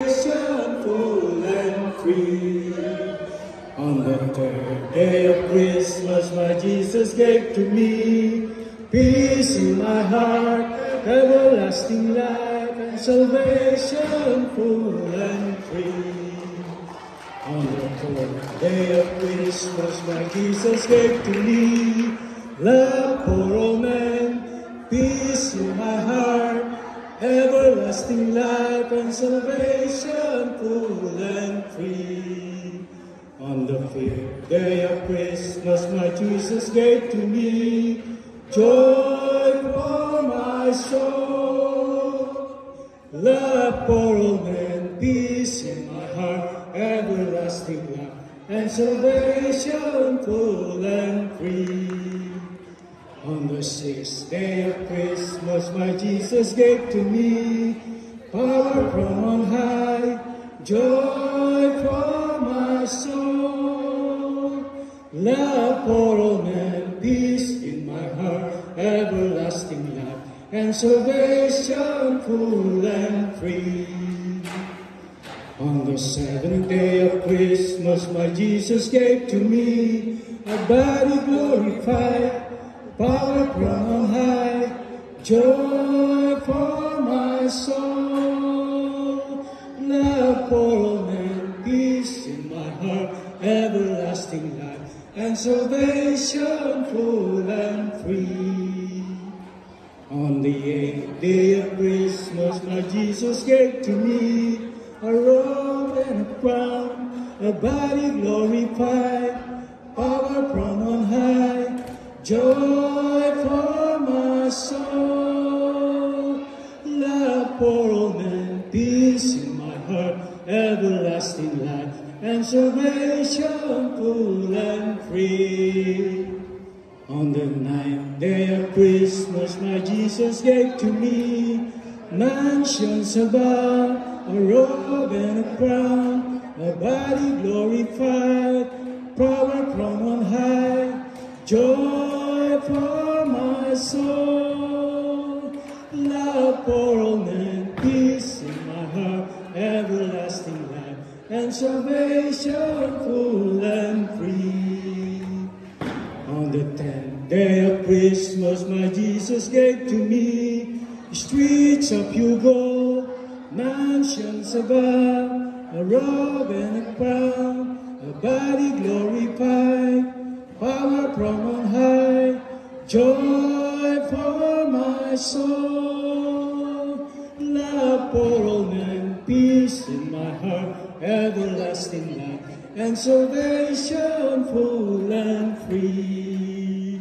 salvation full and free. On the third day of Christmas, my Jesus gave to me peace in my heart, everlasting life, and salvation full and free. On the fourth day of Christmas, my Jesus gave to me love for all men, peace in my heart, everlasting life, and salvation full and free. On the fifth day of Christmas, my Jesus gave to me joy for my soul, love for all men, peace in my heart, everlasting life, and salvation full and free. On the sixth day of Christmas, my Jesus gave to me power from on high, joy for my soul, love for all men, peace in my heart, everlasting life, and salvation full and free. On the seventh day of Christmas, my Jesus gave to me a body glorified, power from on high, joy for my soul, love for all men, peace in my heart, everlasting life, and salvation full and free. On the eighth day of Christmas, my Jesus gave to me a robe and a crown, a body glorified, power from on high, joy for my soul, love for all men, peace in my heart, everlasting life, and salvation full and free. On the ninth day of Christmas, my Jesus gave to me mansions above, a robe and a crown, a body glorified, power from on high, joy for my soul, love for all men, peace in my heart, everlasting life, and salvation full and free. On the 10th day of Christmas, my Jesus gave to me streets of pure gold, mansions above, a robe and a crown, a body glorified, power from on high, joy for my soul, love for all men, peace in my heart, everlasting life, and salvation full and free.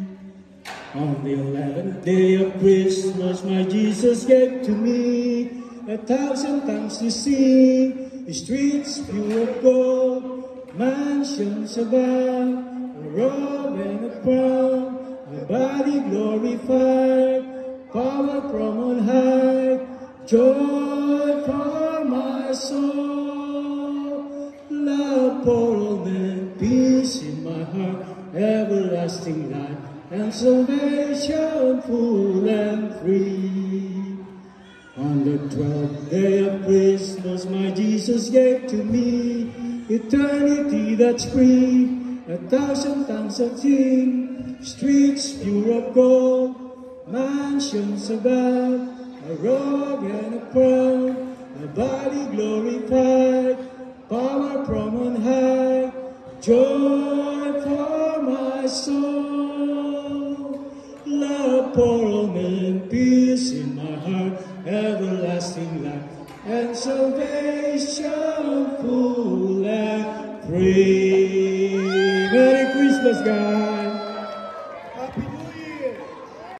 On the 11th day of Christmas, my Jesus gave to me 1,000 tongues to sing, streets pure of gold, mansions above, a robe and a crown, a body glorified, power from on high, joy for my soul, love for all men, peace in my heart, everlasting life, and salvation full and free. On the 12th day of Christmas, my Jesus gave to me eternity that's free, 1,000 tongues of sing, streets pure of gold, mansions above, a robe and a crown, a body glorified, power from on high, joy for my soul, love for all men, peace in my heart, everlasting life, and salvation full and free. Merry Christmas, guys!